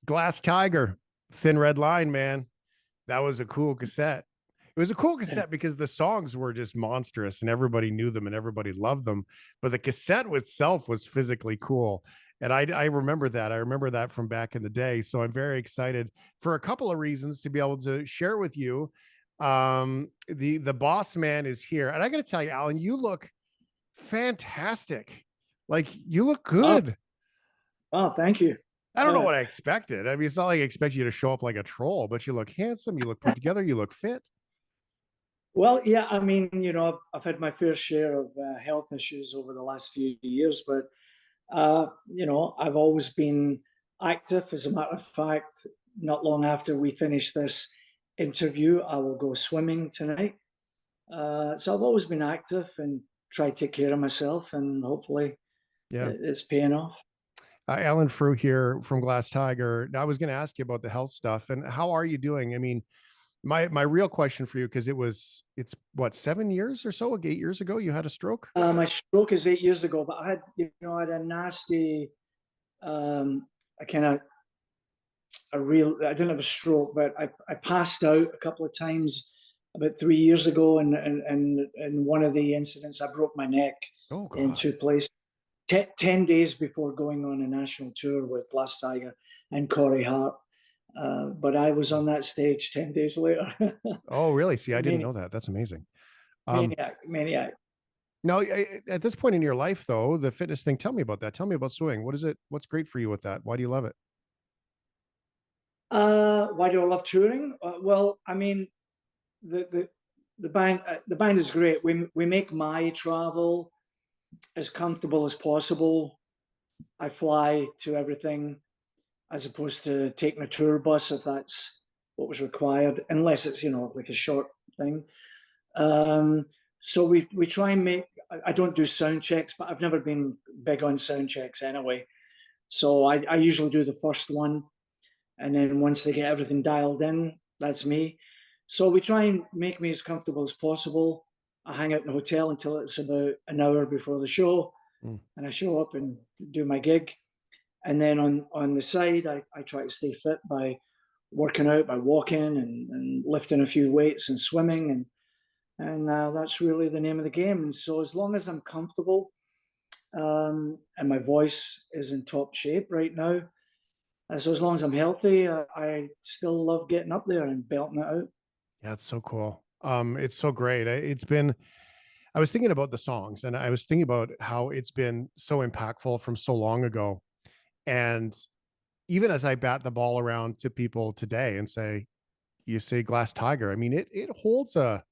Glass Tiger, Thin Red Line, man. That was a cool cassette. It was a cool cassette because the songs were just monstrous and everybody knew them and everybody loved them. But the cassette itself was physically cool. And I remember that. I remember that from back in the day. So I'm very excited for a couple of reasons to be able to share with you. The boss man is here. And I got to tell you, Alan, you look fantastic. Like you look Oh, good. oh, thank you. I don't know Uh, what I expected. I mean, it's not like I expect you to show up like a troll, but you look handsome, you look put together, you look fit. well, yeah, I mean, I've had my fair share of health issues over the last few years, but I've always been active. As a matter of fact, not long after we finish this interview, I will go swimming tonight. So I've always been active and try to take care of myself, and hopefully Yeah. it's paying off. Alan Frew here from Glass Tiger. Now, I was going to ask you about the health stuff and how are you doing? I mean, my real question for you, because it's what, 7 years or so, 8 years ago, you had a stroke. My stroke is 8 years ago, but I had a nasty, I kind of I didn't have a stroke, but I passed out a couple of times about 3 years ago, and in one of the incidents, I broke my neck Oh in God. two places. 10 days before going on a national tour with Glass Tiger and Corey Hart, but I was on that stage 10 days later. Oh, really? See, I didn't maniac, know that. That's amazing. Um, maniac. Now, at this point in your life, though, the fitness thing, tell me about that. Tell me about swimming. What is it? What's great for you with that? Why do you love it? Why do I love touring? Well, I mean, the the band is great. We make my travel as comfortable as possible. I fly to everything as opposed to taking a tour bus if that's what was required, unless it's like a short thing. Um, so we try and make. I don't do sound checks, but I've never been big on sound checks anyway. So I usually do the first one, and then once they get everything dialed in, that's me. So we try and make me as comfortable as possible. I hang out in the hotel until it's about an hour before the show, Mm. and I show up and do my gig. And then on the side, I try to stay fit by working out, by walking and lifting a few weights and swimming, and that's really the name of the game. And so as long as I'm comfortable, and my voice is in top shape right now, so as long as I'm healthy, I still love getting up there and belting it out. Yeah, it's so cool. It's so great. It's been, I was thinking about the songs and I was thinking about how it's been so impactful from so long ago. And even as I bat the ball around to people today and say, you say Glass Tiger, I mean, it holds a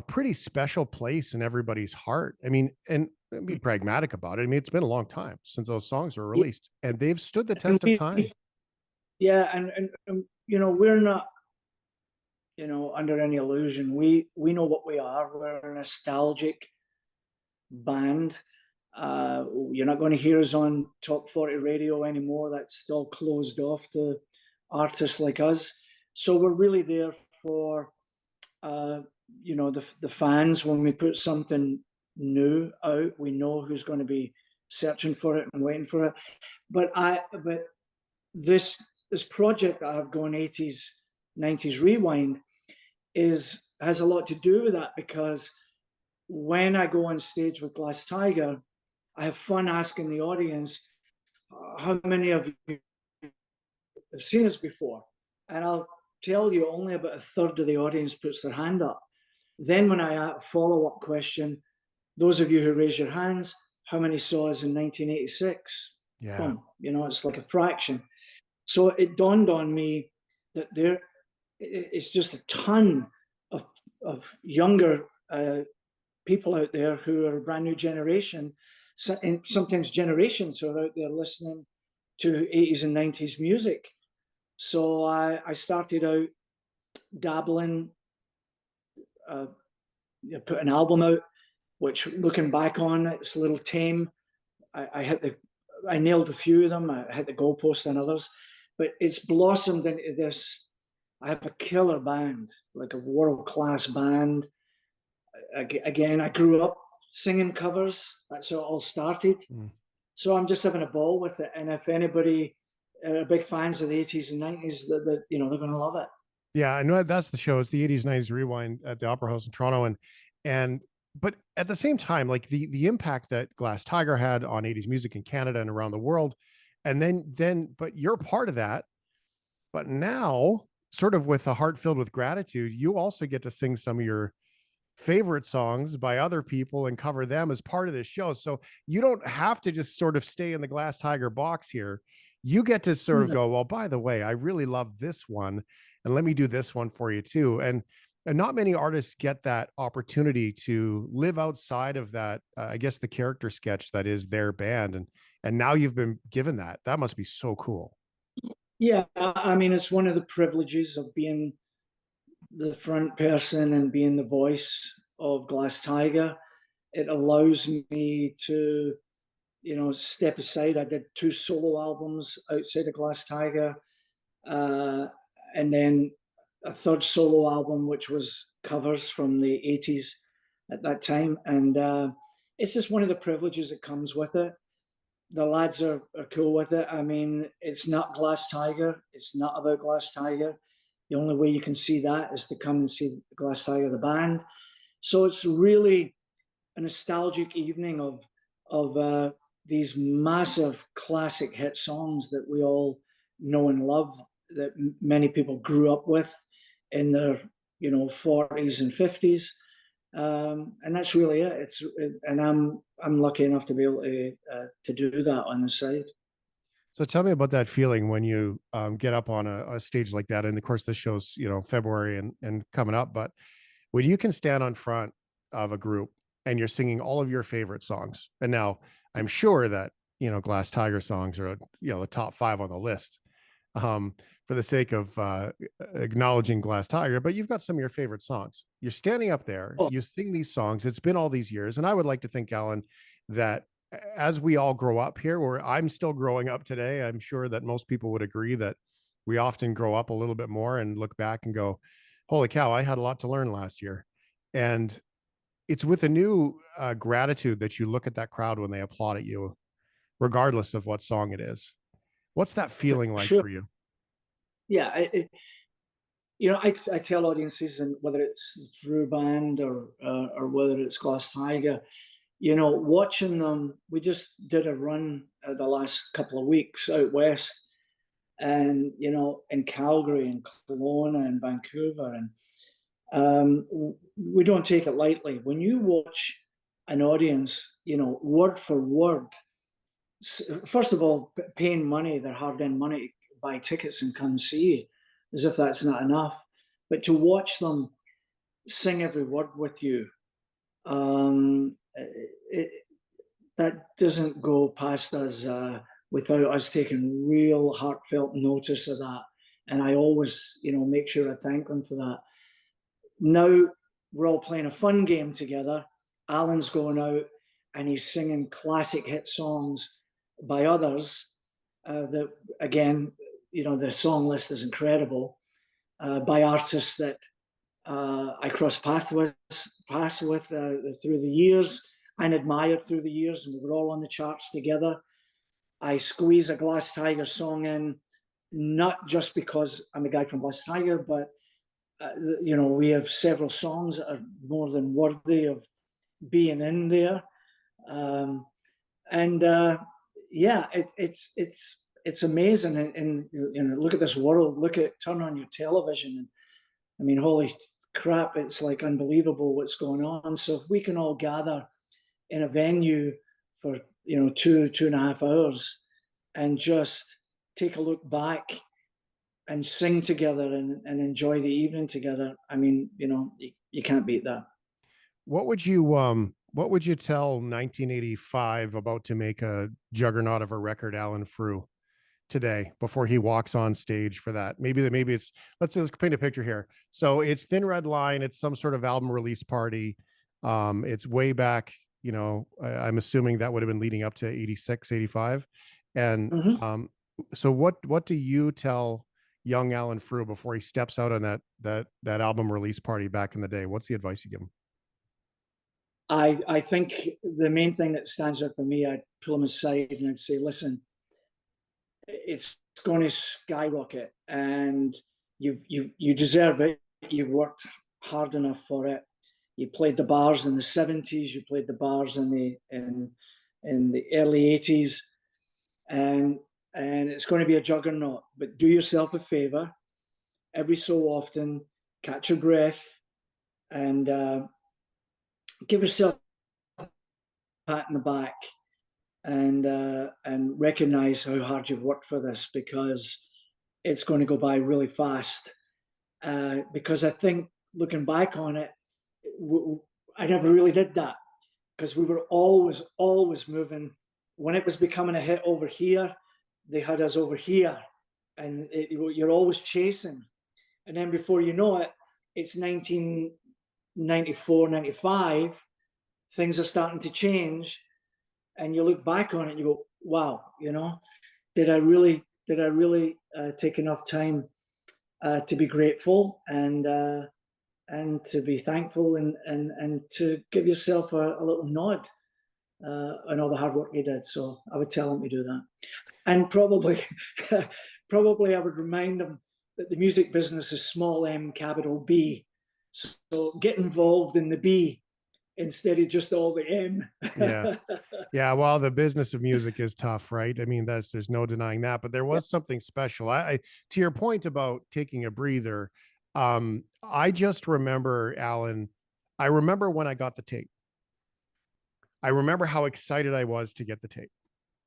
pretty special place in everybody's heart. I mean, and be pragmatic about it. I mean, it's been a long time since those songs were Yeah, released and they've stood the and test of time. yeah, and we're not under any illusion. We know what we are. We're a nostalgic band. You're not going to hear us on top 40 radio anymore. That's still closed off to artists like us. So we're really there for uh, the fans. When we put something new out, we know who's going to be searching for it and waiting for it. But this project that I've gone 80s 90s rewind is has a lot to do with that, because when I go on stage with Glass Tiger, I have fun asking the audience, how many of you have seen us before? And I'll tell you, only about a third of the audience puts their hand up. Then, when I ask a follow up question, those of you who raise your hands, how many saw us in 1986? Yeah. Boom. It's like a fraction. So it dawned on me that it's just a ton of younger people out there who are a brand new generation, and sometimes generations who are out there listening to 80s and 90s music. So I started out dabbling, uh, put an album out, which looking back on, it's a little tame. I nailed a few of them. I hit the goalpost on others, but it's blossomed into this. I have a killer band, like a world class band. Again, I grew up singing covers. That's how it all started. Mm. So I'm just having a ball with it. And if anybody are big fans of the 80s and 90s, that you know, they're going to love it. Yeah, I know that's the show. It's the 80s, 90s rewind at the Opera House in Toronto. And but at the same time, like the impact that Glass Tiger had on 80s music in Canada and around the world. And then but you're part of that. But now, sort of with a heart filled with gratitude, you also get to sing some of your favorite songs by other people and cover them as part of this show. So you don't have to just sort of stay in the Glass Tiger box here. You get to sort of go, well, by the way, I really love this one, and let me do this one for you too. And not many artists get that opportunity to live outside of that, I guess, the character sketch that is their band. And now you've been given that. That must be so cool. Yeah, I mean, it's one of the privileges of being the front person and being the voice of Glass Tiger. It allows me to, you know, step aside. I did 2 solo albums outside of Glass Tiger, and then a 3rd solo album, which was covers from the 80s at that time. And it's just one of the privileges that comes with it. The lads are cool with it. I mean, it's not Glass Tiger. It's not about Glass Tiger. The only way you can see that is to come and see Glass Tiger, the band. So it's really a nostalgic evening of these massive classic hit songs that we all know and love, that many people grew up with in their, you know, 40s and 50s. And that's really it. And I'm lucky enough to be able to do that on the side. So tell me about that feeling when you get up on a stage like that. And of course, this show's, you know, February and coming up, but when you can stand on front of a group and you're singing all of your favorite songs. And now I'm sure that, you know, Glass Tiger songs are, you know, the top 5 on the list, for the sake of acknowledging Glass Tiger, but you've got some of your favorite songs. You're standing up there, Oh, you sing these songs. It's been all these years. And I would like to think, Alan, that as we all grow up here, where I'm still growing up today, I'm sure that most people would agree that we often grow up a little bit more and look back and go, holy cow, I had a lot to learn last year. And it's with a new gratitude that you look at that crowd when they applaud at you, regardless of what song it is. What's that for feeling like sure. for you? Yeah, you know, I tell audiences, and whether it's Frew band or whether it's Glass Tiger, you know, watching them. We just did a run the last couple of weeks out west, and you know, in Calgary and Kelowna and Vancouver, and we don't take it lightly. When you watch an audience, you know, word for word, first of all, paying money, their hard-earned money, to buy tickets and come see you, as if that's not enough. But to watch them sing every word with you, it, that doesn't go past us without us taking real heartfelt notice of that. And I always, you know, make sure I thank them for that. Now we're all playing a fun game together. Alan's going out and he's singing classic hit songs by others. That again, you know, the song list is incredible, by artists that I crossed paths with through the years and admired through the years, and we were all on the charts together. I squeeze a Glass Tiger song in, not just because I'm the guy from Glass Tiger, but you know, we have several songs that are more than worthy of being in there. Um, and yeah, it's amazing. And you know, look at this world. Turn on your television, and I mean, holy crap, it's like unbelievable what's going on. So if we can all gather in a venue for, you know, 2.5 hours and just take a look back and sing together and enjoy the evening together, I mean, you know, you can't beat that. What would you tell 1985 about to make a juggernaut of a record, Alan Frew, today before he walks on stage for that? Maybe it's, let's paint a picture here. So it's Thin Red Line, it's some sort of album release party. It's way back, you know, I'm assuming that would have been leading up to 86, 85. And Mm-hmm. so what do you tell young Alan Frew before he steps out on that album release party back in the day? What's the advice you give him? I think the main thing that stands out for me, I'd pull him aside and I'd say, listen, it's going to skyrocket, and you deserve it. You've worked hard enough for it. You played the bars in the 70s, you played the bars in the early 80s, and it's going to be a juggernaut. But do yourself a favor, every so often, catch your breath, and give yourself a pat in the back, and recognize how hard you've worked for this, because it's going to go by really fast. Because I think, looking back on it, I never really did that, because we were always moving. When it was becoming a hit over here, they had us over here, and you're always chasing. And then before you know it, it's 1994, 95. Things are starting to change, and you look back on it and you go, wow, did I really take enough time to be grateful, and to be thankful, and to give yourself a little nod on all the hard work you did. So I would tell them to do that. And probably probably I would remind them that the music business is small m, capital B. So get involved in the B instead of just all the M. Yeah. Well, the business of music is tough, right? I mean, there's no denying that, but there was something special. I to your point about taking a breather, I just remember, Alan, I remember when I got the tape. I remember how excited I was to get the tape.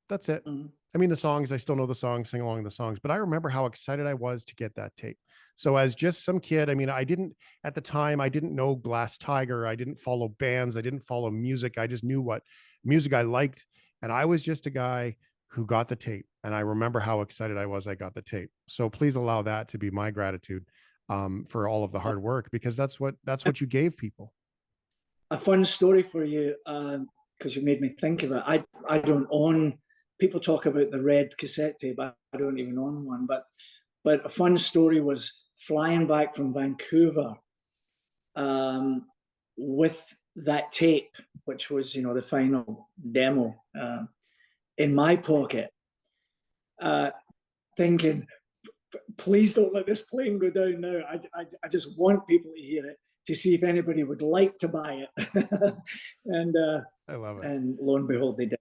That's it. Mm-hmm. I mean, the songs, I still know the songs, sing along the songs, but I remember how excited I was to get that tape. So as just some kid, I mean, at the time, I didn't know Glass Tiger. I didn't follow bands. I didn't follow music. I just knew what music I liked. And I was just a guy who got the tape. And I remember how excited I was I got the tape. So please allow that to be my gratitude for all of the hard work, because that's what you gave people. A fun story for you, because you made me think of it. I don't own. People talk about the red cassette tape. I don't even own one. But a fun story was flying back from Vancouver with that tape, which was the final demo, in my pocket, thinking, please don't let this plane go down now. I just want people to hear it, to see if anybody would like to buy it. And I love it. And lo and behold, they did.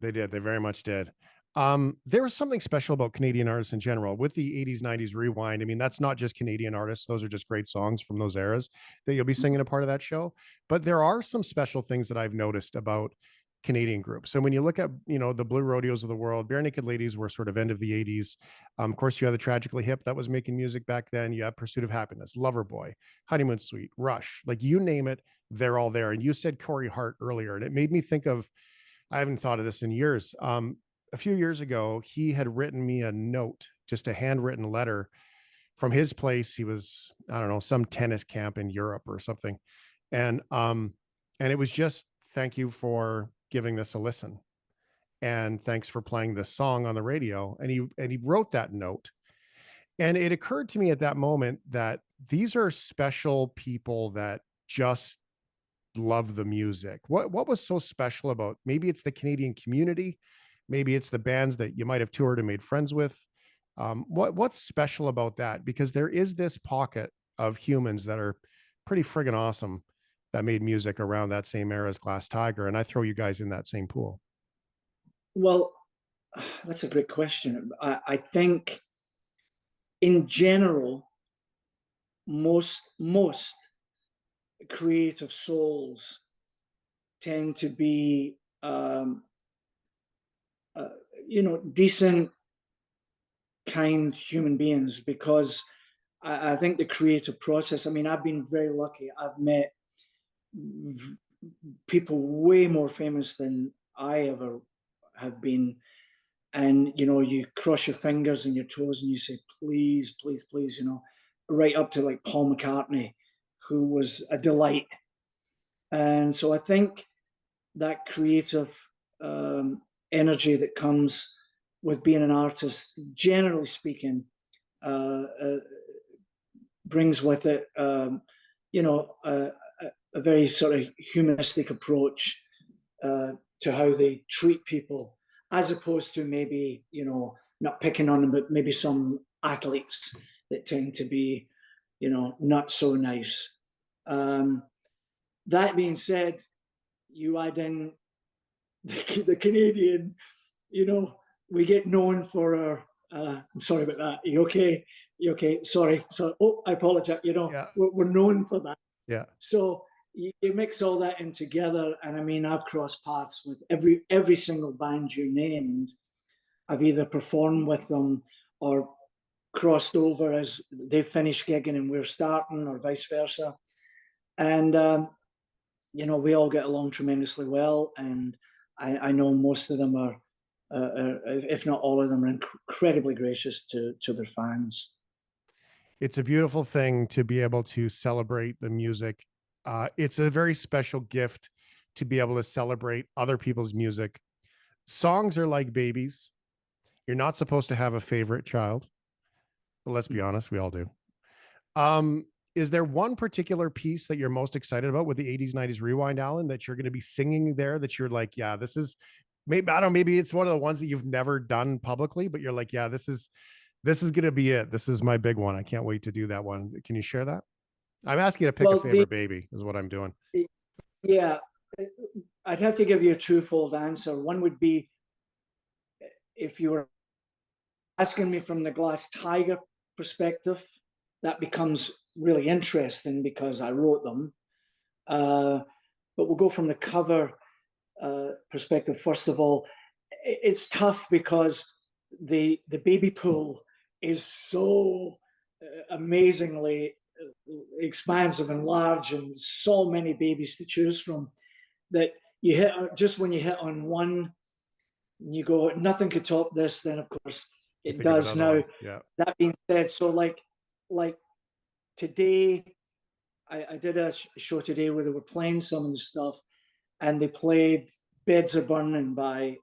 They did. They very much did. There was something special about Canadian artists in general with the 80s, 90s rewind. I mean, that's not just Canadian artists. Those are just great songs from those eras that you'll be singing a part of that show. But there are some special things that I've noticed about Canadian groups. So when you look at, the Blue Rodeos of the world, Bare Naked Ladies were sort of end of the 80s. Of course, you had the Tragically Hip that was making music back then. You have Pursuit of Happiness, Loverboy, Honeymoon Suite, Rush, like you name it, they're all there. And you said Corey Hart earlier, and it made me think of, I haven't thought of this in years. A few years ago, he had written me a note, just a handwritten letter from his place. He was, I don't know, some tennis camp in Europe or something. And it was just, thank you for giving this a listen. And thanks for playing this song on the radio. And he wrote that note. And it occurred to me at that moment that these are special people that just love the music. What was so special about, maybe it's the Canadian community, maybe it's the bands that you might have toured and made friends with. What's special about that? Because there is this pocket of humans that are pretty friggin' awesome that made music around that same era as Glass Tiger, and I throw you guys in that same pool. Well, that's a great question. I think in general, most creative souls tend to be decent, kind human beings, because I think the creative process, I mean, I've been very lucky. I've met people way more famous than I ever have been. And, you cross your fingers and your toes and you say, please, please, please, right up to like Paul McCartney, who was a delight. And so I think that creative energy that comes with being an artist, generally speaking, brings with it, a very sort of humanistic approach to how they treat people, as opposed to maybe, not picking on them, but maybe some athletes that tend to be, not so nice. That being said, you add in the Canadian, we get known for our. I'm sorry about that. You okay? You okay? Sorry. So, oh, I apologize. Yeah. We're known for that. Yeah. So you mix all that in together, and I mean, I've crossed paths with every single band you named. I've either performed with them or crossed over as they finish gigging and we're starting, or vice versa. And we all get along tremendously well, and I know most of them are, if not all of them, are incredibly gracious to their fans. It's a beautiful thing to be able to celebrate the music. It's a very special gift to be able to celebrate other people's music. Songs are like babies. You're not supposed to have a favorite child, but let's be honest, we all do. Is there one particular piece that you're most excited about with the 80s, 90s rewind, Alan, that you're going to be singing there that you're like, yeah, this is maybe, I don't know, maybe it's one of the ones that you've never done publicly, but you're like, yeah, this is going to be it. This is my big one. I can't wait to do that one. Can you share that? I'm asking you to pick a favorite baby is what I'm doing. Yeah, I'd have to give you a twofold answer. One would be, if you were asking me from the Glass Tiger perspective, that becomes really interesting because I wrote them. But we'll go from the cover perspective. First of all, it's tough because the baby pool is so amazingly expansive and large, and so many babies to choose from, that you hit, just when you hit on one, you go, nothing could top this. Then of course it does. Now, yeah. That being said, so like today, I did a show today where they were playing some of the stuff, and they played "Beds Are Burning" by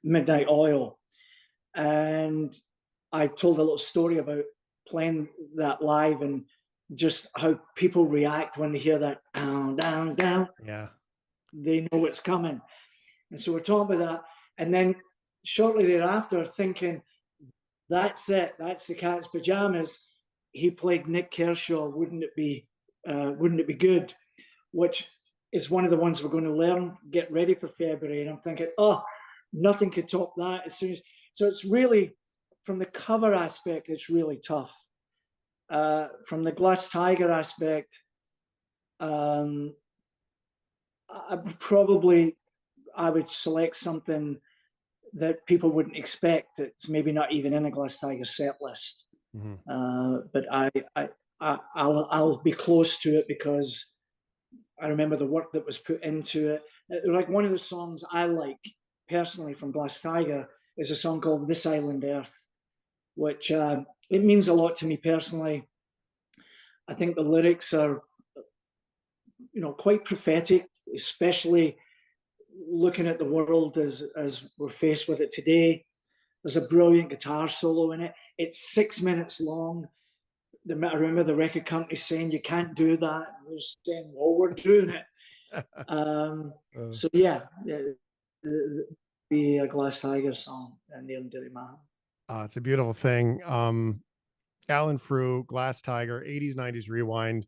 Midnight Oil, and I told a little story about playing that live and just how people react when they hear that down, down, down. Yeah, they know what's coming, and so we're talking about that, and then shortly thereafter, thinking, that's it, that's the Cat's Pajamas. He played Nick Kershaw. Wouldn't it be good? Which is one of the ones we're going to learn, get ready for February. And I'm thinking, oh, nothing could top that. As soon as, so it's really, from the cover aspect, it's really tough. From the Glass Tiger aspect, I would select something that people wouldn't expect. It's maybe not even in a Glass Tiger set list. But I'll be close to it because I remember the work that was put into it. Like, one of the songs I like personally from Glass Tiger is a song called "This Island Earth," which it means a lot to me personally. I think the lyrics are, quite prophetic, especially looking at the world as we're faced with it today. There's a brilliant guitar solo in it. It's 6 minutes long. I remember the record company saying, you can't do that. And we're saying, well, we're doing it. So yeah, the Glass Tiger song, and Neil and Dilly Man. It's a beautiful thing. Alan Frew, Glass Tiger, 80s, 90s rewind.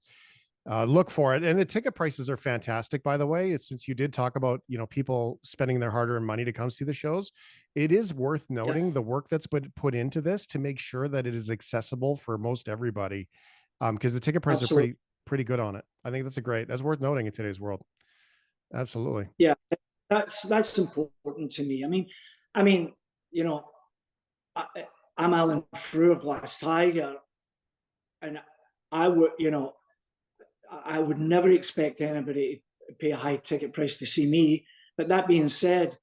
Look for it. And the ticket prices are fantastic, by the way. Since you did talk about, people spending their hard-earned money to come see the shows, it is worth noting the work that's been put into this to make sure that it is accessible for most everybody. Because the ticket prices are pretty good on it. I think that's worth noting in today's world. Absolutely. Yeah, that's important to me. I mean, I'm Alan Frew of Glass Tiger, and I would never expect anybody to pay a high ticket price to see me. But that being said,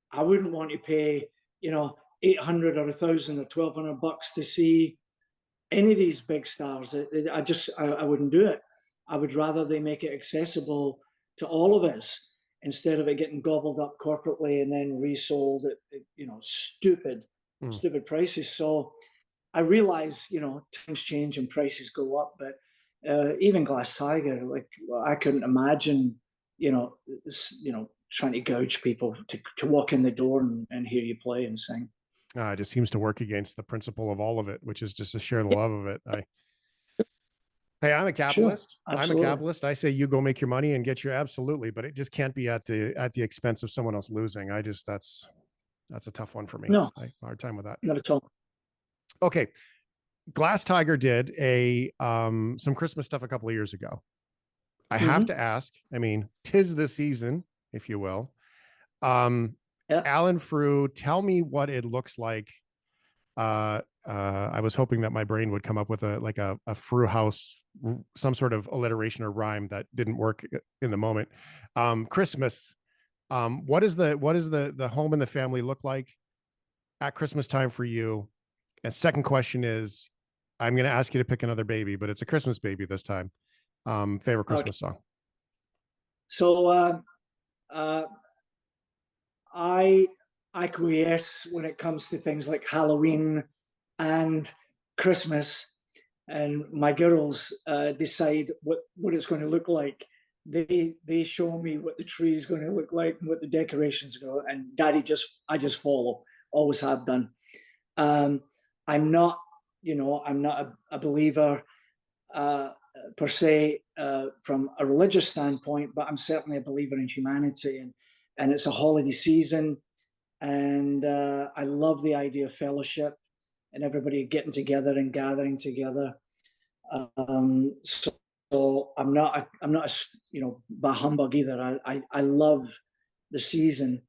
I wouldn't want to pay, $800 or $1,000 or $1,200 to see any of these big stars. I wouldn't do it. I would rather they make it accessible to all of us instead of it getting gobbled up corporately and then resold at, stupid prices. So I realize, times change and prices go up, but even Glass Tiger, like, I couldn't imagine, trying to gouge people to walk in the door and hear you play and sing. It just seems to work against the principle of all of it, which is just to share the Yeah, love of it. Hey, I'm a sure, capitalist. I'm a absolutely. capitalist. I say you go make your money and get your absolutely, but it just can't be at the expense of someone else losing. That's a tough one for me. No, I hard time with that. not at all. Okay, Glass Tiger did a some Christmas stuff a couple of years ago. I have Hmm. to ask. I mean, 'tis the season, if you will. Um, Yeah. Alan Frew, tell me what it looks like. I was hoping that my brain would come up with a Frew house, some sort of alliteration or rhyme that didn't work in the moment. Christmas. What is the home and the family look like at Christmas time for you? And second question is, I'm going to ask you to pick another baby, but it's a Christmas baby this time. Favorite Okay. Christmas song? So uh, I acquiesce when it comes to things like Halloween and Christmas, and my girls decide what it's going to look like. They show me what the tree is going to look like and what the decorations go, and Daddy I just follow. Always have done. Um, I'm not, I'm not a believer uh, per se from a religious standpoint, but I'm certainly a believer in humanity, and it's a holiday season, and I love the idea of fellowship and everybody getting together and gathering together. So I'm not a bah humbug either. I love the season.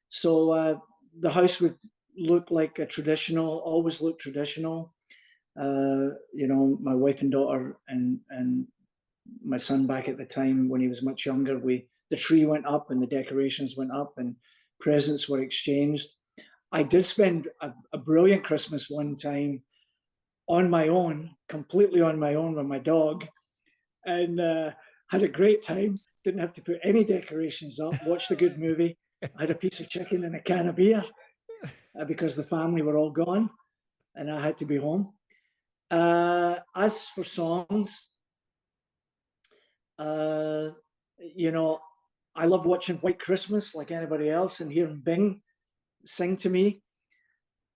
So the house would look like a traditional, always look traditional. My wife and daughter and my son back at the time when he was much younger, the tree went up and the decorations went up and presents were exchanged. I did spend a brilliant Christmas one time on my own, completely on my own with my dog, and had a great time. Didn't have to put any decorations up. Watched a good movie. I had a piece of chicken and a can of beer because the family were all gone and I had to be home. As for songs, uh, you know, I love watching White Christmas like anybody else and hearing Bing sing to me.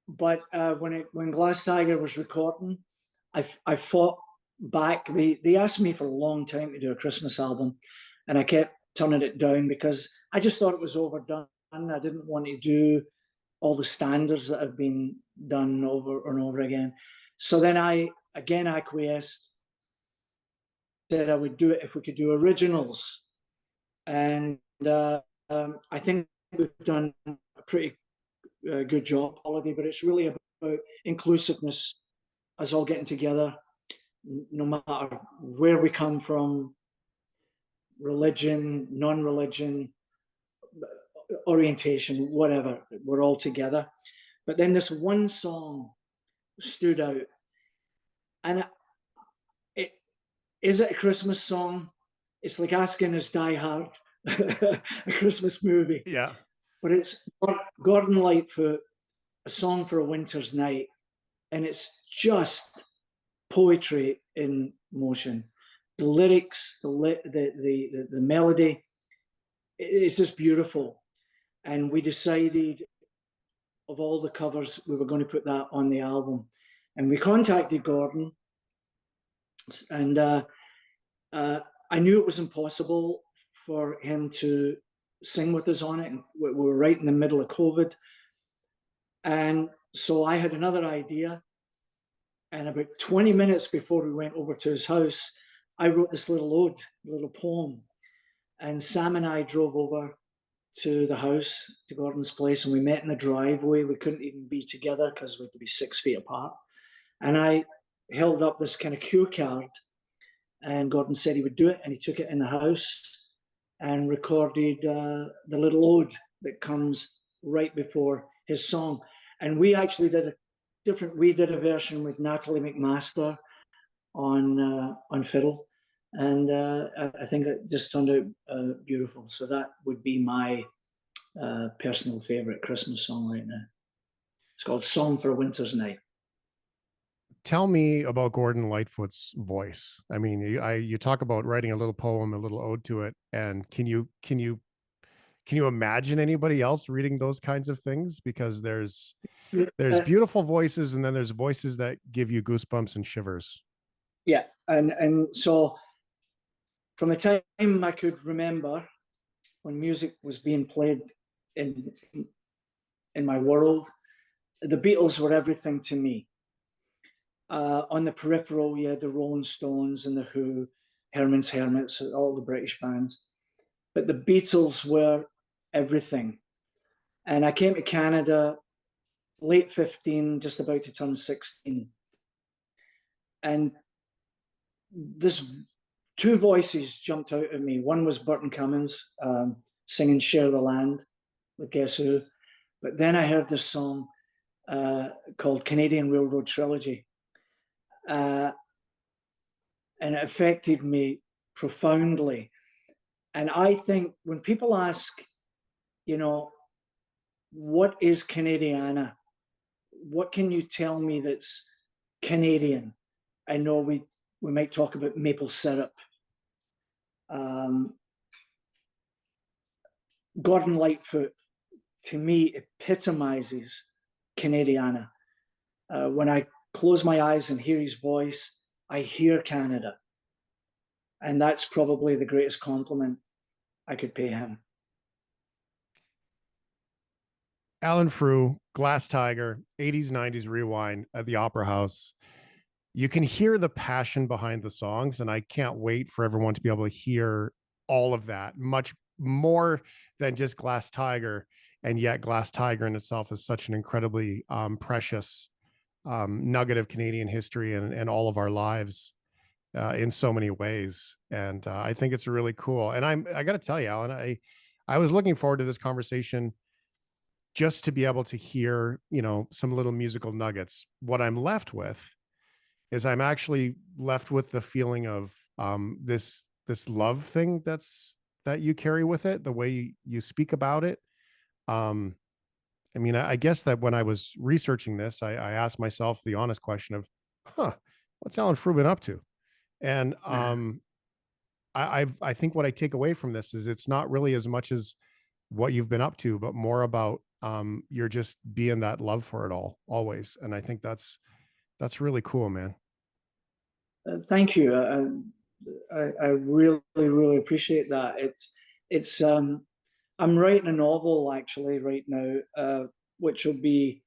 But when Glass Tiger was recording, I fought back. They asked me for a long time to do a Christmas album, and I kept turning it down because I just thought it was overdone. I didn't want to do all the standards that have been done over and over again. So then I again acquiesced, said I would do it if we could do originals, and I think we've done a pretty good job, holiday. But it's really about inclusiveness, us all getting together, no matter where we come from, religion, non-religion, orientation, whatever. We're all together. But then this one song stood out, and it is it a Christmas song? It's like asking us Die Hard, a Christmas movie, Yeah. but it's Gordon Lightfoot, A Song for a Winter's Night, and it's just poetry in motion. The lyrics, the melody, it's just beautiful. And we decided of all the covers, we were going to put that on the album. And we contacted Gordon, and I knew it was impossible for him to sing with us on it. And we were right in the middle of COVID. And so I had another idea. And about 20 minutes before we went over to his house, I wrote this little ode, little poem. And Sam and I drove over to the house, to Gordon's place, and we met in the driveway. We couldn't even be together because we had to be 6 feet apart. And I held up this kind of cue card, and Gordon said he would do it, and he took it in the house and recorded the little ode that comes right before his song. And we actually we did a version with Natalie McMaster on fiddle, and I think it just turned out beautiful. So that would be my personal favorite Christmas song right now. It's called "Song for a Winter's Night." Tell me about Gordon Lightfoot's voice. I mean, you talk about writing a little poem, a little ode to it, and can you can you imagine anybody else reading those kinds of things? Because there's Uh, beautiful voices, and then there's voices that give you goosebumps and shivers. yeah, and so from the time I could remember, when music was being played in in my world, the Beatles were everything to me. On the peripheral, you had the Rolling Stones and the Who, Herman's Hermits, all the British bands. But the Beatles were everything. And I came to Canada late 15, just about to turn 16. And there's two voices jumped out at me. One was Burton Cummins singing Share the Land with Guess Who. But then I heard this song called Canadian Railroad Trilogy. And it affected me profoundly. And I think when people ask, you know, what is Canadiana? What can you tell me that's Canadian? I know we might talk about maple syrup. Gordon Lightfoot, to me, epitomizes Canadiana. When I close my eyes and hear his voice, I hear Canada. And that's probably the greatest compliment I could pay him. Alan Frew, Glass Tiger, 80s, 90s rewind at the Opera House. You can hear the passion behind the songs, and I can't wait for everyone to be able to hear all of that, much more than just Glass Tiger. And yet Glass Tiger in itself is such an incredibly precious nugget of Canadian history and all of our lives in so many ways. And I think it's really cool. And I got to tell you, Alan, I was looking forward to this conversation just to be able to hear, some little musical nuggets. What I'm left with is I'm actually left with the feeling of this love thing that you carry with it, the way you speak about it. I mean, I guess that when I was researching this, I asked myself the honest question of, what's Alan Frew been up to? And I think what I take away from this is it's not really as much as what you've been up to, but more about you're just being that love for it all always. And I think that's really cool, man. Thank you. I really, really appreciate that. It's I'm writing a novel actually right now, which will be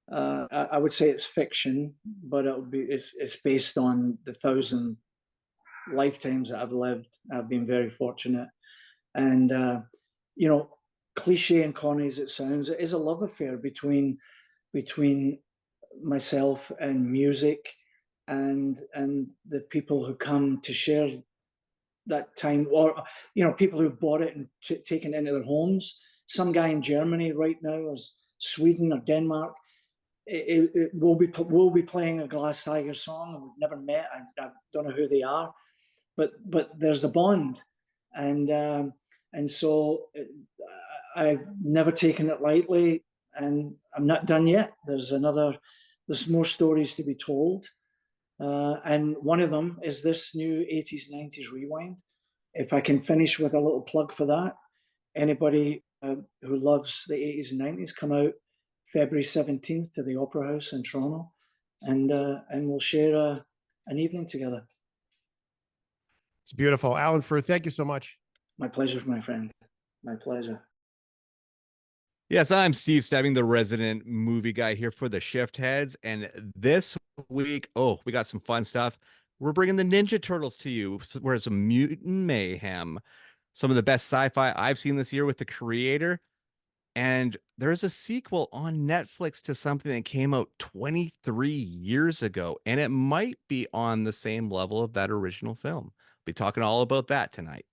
I would say it's fiction, but it's based on the 1,000 lifetimes that I've lived. I've been very fortunate, and cliche and corny as it sounds, it is a love affair between myself and music, and the people who come to share that time, or people who've bought it and taken it into their homes. Some guy in Germany right now, or Sweden or Denmark, will be playing a Glass Tiger song. We've never met. I don't know who they are, but there's a bond, and so I've never taken it lightly, and I'm not done yet. There's more stories to be told. And one of them is this new 80s, 90s rewind. If I can finish with a little plug for that, anybody who loves the 80s and 90s, come out February 17th to the Opera House in Toronto, and we'll share an evening together. It's beautiful. Alan Frew, thank you so much. My pleasure, my friend. My pleasure. Yes, I'm Steve Stabbing, the resident movie guy here for the Shiftheads. And this week, we got some fun stuff. We're bringing the Ninja Turtles to you, where it's a mutant mayhem. Some of the best sci-fi I've seen this year with the creator. And there's a sequel on Netflix to something that came out 23 years ago. And it might be on the same level of that original film. Be talking all about that tonight.